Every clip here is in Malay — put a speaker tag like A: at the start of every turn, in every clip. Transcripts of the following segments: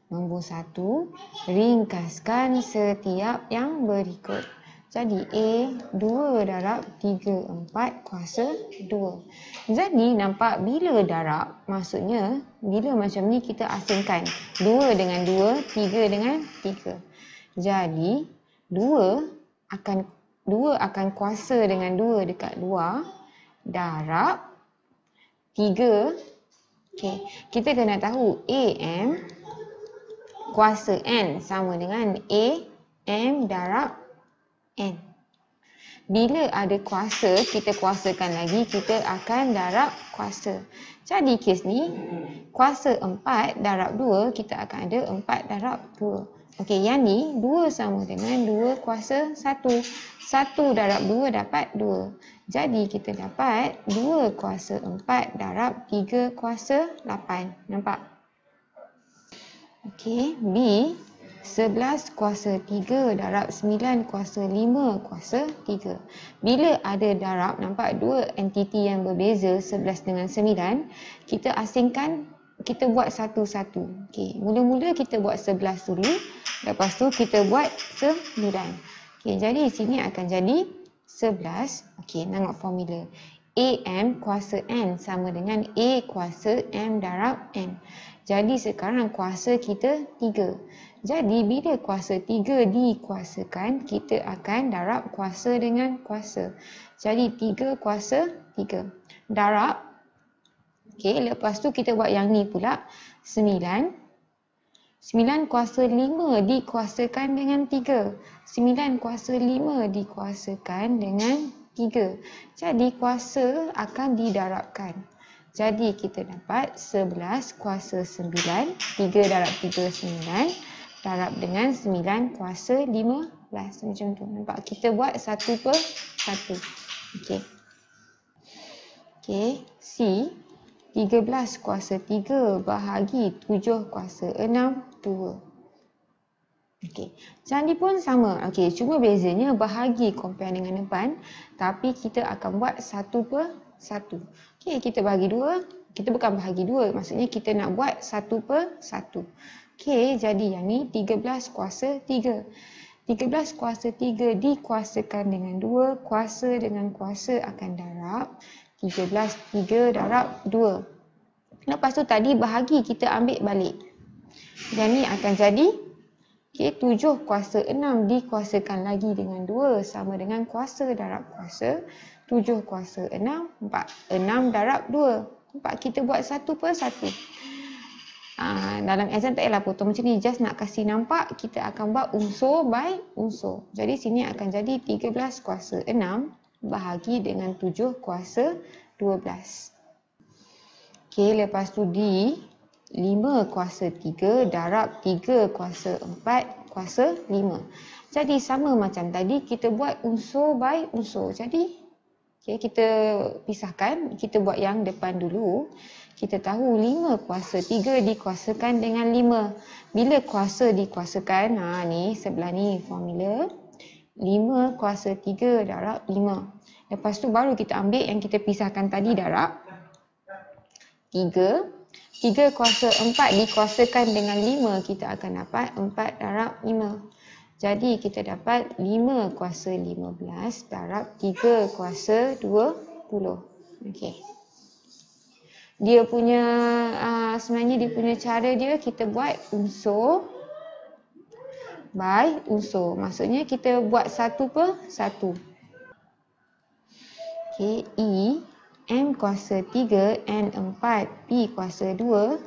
A: Nombor 1, ringkaskan setiap yang berikut. Jadi A 2 darab 3, 4 kuasa 2. Jadi nampak bila darab, maksudnya bila macam ni kita asingkan 2 dengan 2, 3 dengan 3. Jadi 2 akan kuasa dengan 2 dekat luar darab 3. Okey, kita kena tahu AM kuasa N sama dengan AM darab N. Bila ada kuasa, kita kuasakan lagi, kita akan darab kuasa. Jadi kes ni, kuasa 4 darab 2, kita akan ada 4 darab 2. Okey, yang ni 2 sama dengan 2 kuasa 1. 1 darab 2 dapat 2. Jadi kita dapat 2 kuasa 4 darab 3 kuasa 8. Nampak? Okey, B 11 kuasa 3 darab 9 kuasa 5 kuasa 3. Bila ada darab, nampak dua entiti yang berbeza 11 dengan 9, kita asingkan, kita buat satu-satu. Okey, mula-mula kita buat 11 dulu, lepas tu kita buat 9. Okey, jadi sini akan jadi 11. Okey, tengok formula. AM kuasa N sama dengan A kuasa M darab N. Jadi sekarang kuasa kita 3. Jadi bila kuasa 3 dikuasakan, kita akan darab kuasa dengan kuasa. Jadi 3 kuasa 3. Darab. Okey, lepas tu kita buat yang ni pula. 9. 9 kuasa 5 dikuasakan dengan 3. 9 kuasa 5 dikuasakan dengan 3. Jadi kuasa akan didarabkan. Jadi kita dapat 11 kuasa 9. 3 darab 3, 9. Darab dengan 9 kuasa 15. Macam tu. Nampak? Kita buat satu per satu. Okey. Okey. C. 13 kuasa 3 bahagi 7 kuasa 6, 2. Okey. Jadi pun sama. Okey. Cuma bezanya bahagi compare dengan depan. Tapi kita akan buat satu per satu. Okey. Kita bahagi 2. Kita bukan bahagi 2. Maksudnya kita nak buat satu per satu. Okey, jadi yang ni 13 kuasa 3. 13 kuasa 3 dikuasakan dengan 2. Kuasa dengan kuasa akan darab. 13, 3 darab 2. Lepas tu tadi bahagi kita ambil balik. Dan ni akan jadi, okay, 7 kuasa 6 dikuasakan lagi dengan 2 sama dengan kuasa darab kuasa. 7 kuasa 6, 4. 6 darab 2. Nampak? Kita buat satu per satu. Dalam exam tak payahlah potong macam ni. Just nak kasih nampak, kita akan buat unsur by unsur. Jadi sini akan jadi 13 kuasa 6 bahagi dengan 7 kuasa 12. Okey, lepas tu D 5 kuasa 3 darab 3 kuasa 4 kuasa 5. Jadi sama macam tadi, kita buat unsur by unsur. Jadi okay, kita pisahkan, kita buat yang depan dulu. Kita tahu 5 kuasa 3 dikuasakan dengan 5. Bila kuasa dikuasakan, ni sebelah ni formula. 5 kuasa 3 darab 5. Lepas tu baru kita ambil yang kita pisahkan tadi darab 3. 3 kuasa 4 dikuasakan dengan 5. Kita akan dapat 4 darab 5. Jadi kita dapat 5 kuasa 15 darab 3 kuasa 20. Okey. Dia punya sebenarnya dia punya cara dia, kita buat unsur by unsur. Maksudnya kita buat satu per satu. Okey, E M kuasa 3 N 4 P kuasa 2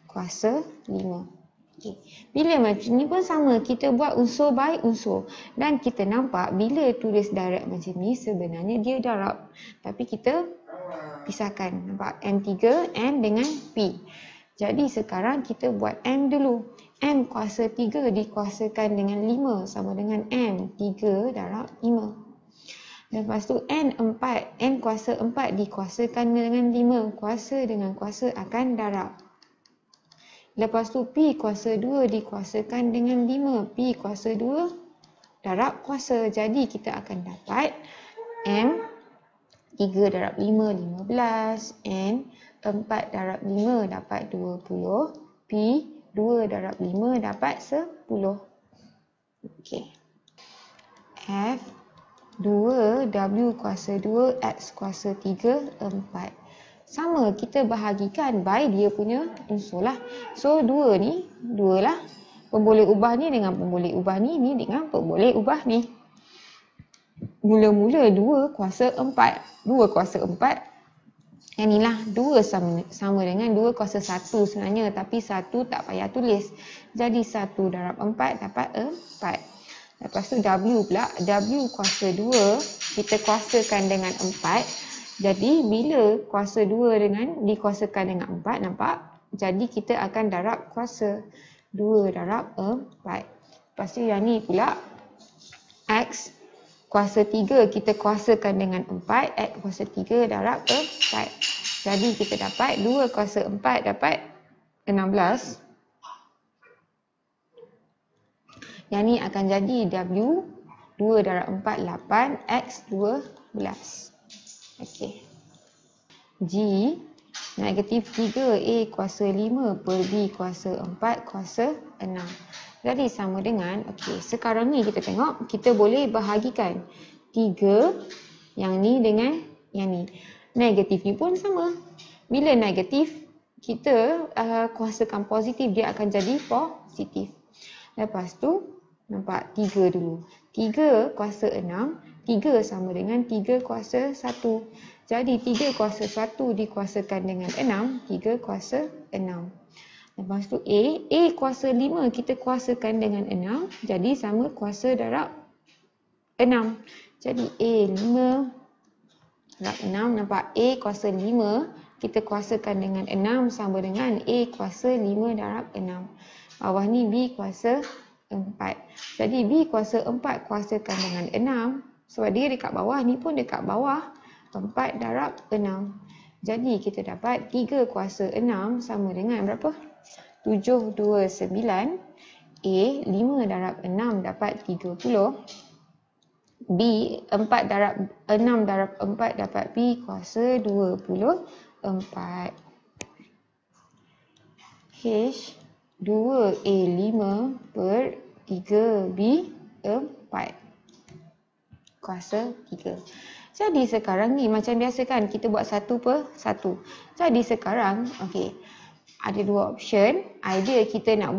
A: kuasa 5. Okay. Bila macam ni pun sama, kita buat unsur by unsur. Dan kita nampak bila tulis direct macam ni, sebenarnya dia darab. Tapi kita pisahkan. Nampak? M3, N dengan P. Jadi sekarang kita buat M dulu. M kuasa 3 dikuasakan dengan 5 sama dengan M 3 darab 5. Lepas tu N4. N kuasa 4 dikuasakan dengan 5. Kuasa dengan kuasa akan darab. Lepas tu P kuasa 2 dikuasakan dengan 5. P kuasa 2 darab kuasa. Jadi kita akan dapat M 3 darab 5, 15. N 4 darab 5 dapat 20. P 2 darab 5 dapat 10. Okey. F 2W kuasa 2 X kuasa 3 4. Sama, kita bahagikan by dia punya unsur lah. So 2 ni 2 lah. Pemboleh ubah ni dengan pemboleh ubah ni dengan pemboleh ubah ni. Mula-mula 2 kuasa 4. 2 kuasa 4. Yang inilah 2 sama dengan 2 kuasa 1 sebenarnya. Tapi 1 tak payah tulis. Jadi 1 darab 4 dapat 4. Lepas tu W pula. W kuasa 2 kita kuasakan dengan 4. Jadi bila kuasa 2 dikuasakan dengan 4, nampak? Jadi kita akan darab kuasa 2 darab 4. Lepas tu yang ni pula X kuasa 3 kita kuasakan dengan 4. X kuasa 3 darab 4. Jadi kita dapat 2 kuasa 4 dapat 16. Yang ni akan jadi W 2 darab 4 8. X 12. Okey. G negatif 3 A kuasa 5 per B kuasa 4 kuasa 6. Jadi sama dengan, okey, sekarang ni kita tengok, kita boleh bahagikan 3 yang ni dengan yang ni. Negatif ni pun sama. Bila negatif, kita kuasakan positif, dia akan jadi positif. Lepas tu, nampak 3 dulu. 3 kuasa 6. 3 sama dengan 3 kuasa 1. Jadi 3 kuasa 1 dikuasakan dengan 6. 3 kuasa 6. Lepas tu A kuasa 5 kita kuasakan dengan 6. Jadi sama kuasa darab 6. Jadi A 5 darab 6. Nampak A kuasa 5 kita kuasakan dengan 6 sama dengan A kuasa 5 darab 6. Bawah ni B kuasa 4. Jadi B kuasa 4 kuasakan dengan 6. Sebab dia dekat bawah, ni pun dekat bawah. 4 darab 6. Jadi kita dapat 3 kuasa 6 sama dengan berapa? 729. A 5 darab 6 dapat 30. B 4 darab 6 darab 4 dapat B kuasa 24. H 2A5 per 3B4 kuasa 3. Jadi sekarang ni macam biasa kan, kita buat 1 per 1. Jadi sekarang, okey, ada dua option. Either kita nak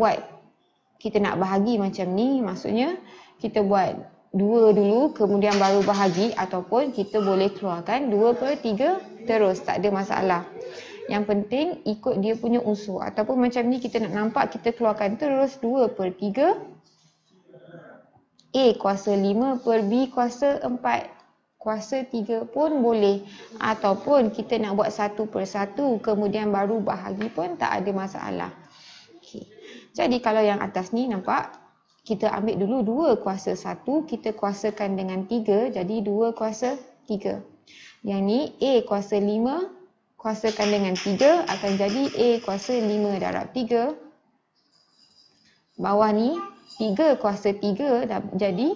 A: bahagi macam ni, maksudnya kita buat 2 dulu kemudian baru bahagi, ataupun kita boleh keluarkan 2 per 3 terus, tak ada masalah. Yang penting ikut dia punya unsur. Ataupun macam ni kita nak nampak, kita keluarkan terus 2 per 3. A kuasa 5 per B kuasa 4 kuasa 3 pun boleh. Ataupun kita nak buat 1 per 1 kemudian baru bahagi pun tak ada masalah. Okay. Jadi kalau yang atas ni nampak, kita ambil dulu 2 kuasa 1, kita kuasakan dengan 3, jadi 2 kuasa 3. Yang ni A kuasa 5 kuasakan dengan 3 akan jadi A kuasa 5 darab 3. Bawah ni 3 kuasa 3 jadi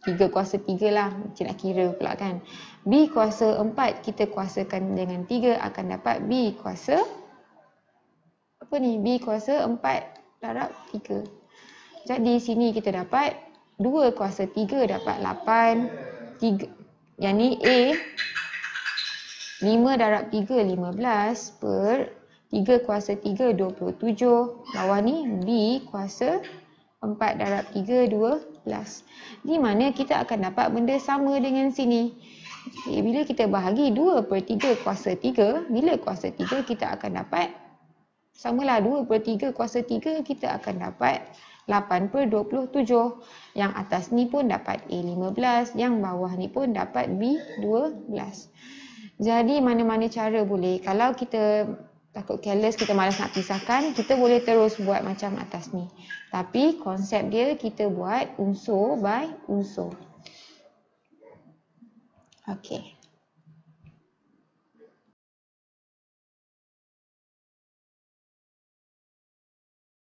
A: 3 kuasa 3 lah. Macam nak kira pula kan. B kuasa 4 kita kuasakan dengan 3 akan dapat B kuasa apa ni? B kuasa 4 darab 3. Jadi sini kita dapat 2 kuasa 3 dapat 8. 3. Yang ni A 5 darab 3 15 per 3 kuasa 3 27. Bawah ni B kuasa 4 darab 3, 12. Di mana kita akan dapat benda sama dengan sini. Okay, bila kita bahagi 2 per 3 kuasa 3, bila kuasa 3 kita akan dapat, samalah 2 per 3 kuasa 3 kita akan dapat 8 per 27. Yang atas ni pun dapat A15, yang bawah ni pun dapat B12. Jadi mana-mana cara boleh. Kalau kita takut careless, kita malas nak pisahkan, kita boleh terus buat macam atas ni. Tapi konsep dia kita buat unsur by unsur. Okey.